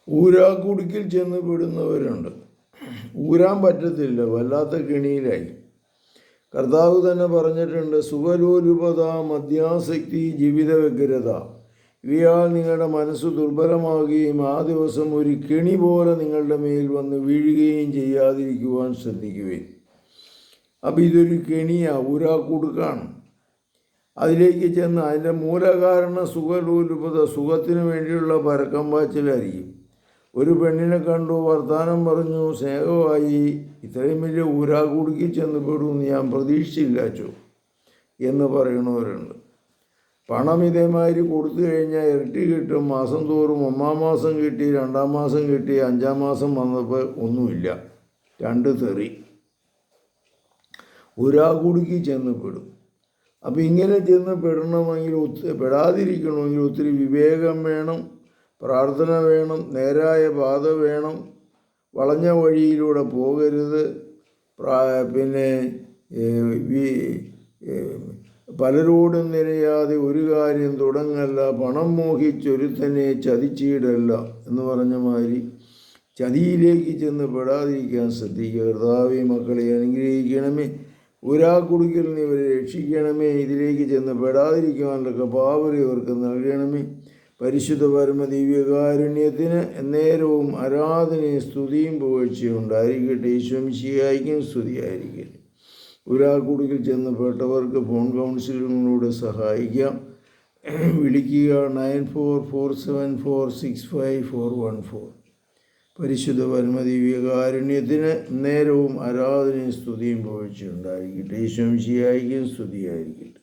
ഊരാക്കുടുക്കിൽ ചെന്ന് പെടുന്നവരുണ്ട്. ഊരാൻ പറ്റത്തില്ല, വല്ലാത്ത കെണിയിലായി. കർത്താവ് തന്നെ പറഞ്ഞിട്ടുണ്ട്, സുഖലോലുപത, മദ്യാസക്തി, ജീവിത വ്യഗ്രത ഇവയാൽ നിങ്ങളുടെ മനസ്സ് ദുർബലമാകുകയും ആ ദിവസം ഒരു കെണി പോലെ നിങ്ങളുടെ മേൽ വന്ന് വീഴുകയും ചെയ്യാതിരിക്കുവാൻ ശ്രദ്ധിക്കുകയും. അപ്പം ഇതൊരു കെണിയാണ്, ഊരാക്കുടുക്കാണ്. അതിലേക്ക് ചെന്ന് അതിൻ്റെ മൂലകാരണം സുഖലോലുപത, സുഖത്തിന് വേണ്ടിയുള്ള പരക്കം പാച്ചിലായിരിക്കും. ഒരു പെണ്ണിനെ കണ്ടു, വർത്തമാനം പറഞ്ഞു, സ്നേഹമായി, ഇത്രയും വലിയ ഊരാക്കുടുക്കിൽ ചെന്ന് പെടുമെന്ന് ഞാൻ പ്രതീക്ഷിച്ചില്ലാച്ചോ എന്ന് പറയണവരുണ്ട്. പണം ഇതേമാതിരി കൊടുത്തു കഴിഞ്ഞാൽ ഇരട്ടി കിട്ടും. മാസം തോറും 1-ാം മാസം കിട്ടി, 2-ാം മാസം കിട്ടി, 5-ാം മാസം വന്നപ്പോൾ ഒന്നുമില്ല, 2 തെറി. ഊരാക്കുടുക്കിൽ ചെന്ന് പെടും. അപ്പം ഇങ്ങനെ ചെന്ന് പെടണമെങ്കിൽ പെടാതിരിക്കണമെങ്കിൽ ഒത്തിരി വിവേകം വേണം, പ്രാർത്ഥന വേണം, നേരായ പാത വേണം, വളഞ്ഞ വഴിയിലൂടെ പോകരുത്. പിന്നെ പലരോടും നിരയാതെ ഒരു കാര്യം തുടങ്ങല്ല, പണം മോഹിച്ചൊരുത്തനെ ചതിച്ചിടല്ല എന്ന് പറഞ്ഞ മാതിരി ചതിയിലേക്ക് ചെന്ന് പെടാതിരിക്കാൻ ശ്രദ്ധിക്കുക. കർത്താവേ, മക്കളെ അനുഗ്രഹിക്കണമേ, ഊരാക്കുടുക്കിൽ നിന്ന് ഇവരെ രക്ഷിക്കണമേ, ഇതിലേക്ക് ചെന്ന് പെടാതിരിക്കുവാനുള്ള കൃപാവരം ഇവർക്ക് നൽകണമേ. പരിശുദ്ധ പരമദിവ്യകാരുണ്യത്തിന് എന്നേരവും ആരാധനയും സ്തുതിയും പുകഴ്ചയും ഉണ്ടായിരിക്കട്ടെ. ഈശോ മിശിഹായ്ക്കും സ്തുതിയായിരിക്കട്ടെ. ഊരാക്കുടുക്കിൽ ചെന്ന് പെട്ടവർക്ക് ഫോൺ കൗൺസിലിങ്ങിലൂടെ സഹായിക്കാം. വിളിക്കുക 9447465414. പരിശുദ്ധ പരമദിവ്യകാരുണ്യത്തിന് നേരവും ആരാധനയും സ്തുതിയും പുകഴ്ചയും ഉണ്ടായിരിക്കട്ടെ. ഈശോ മിശിഹായ്ക്കും സ്തുതിയായിരിക്കട്ടെ.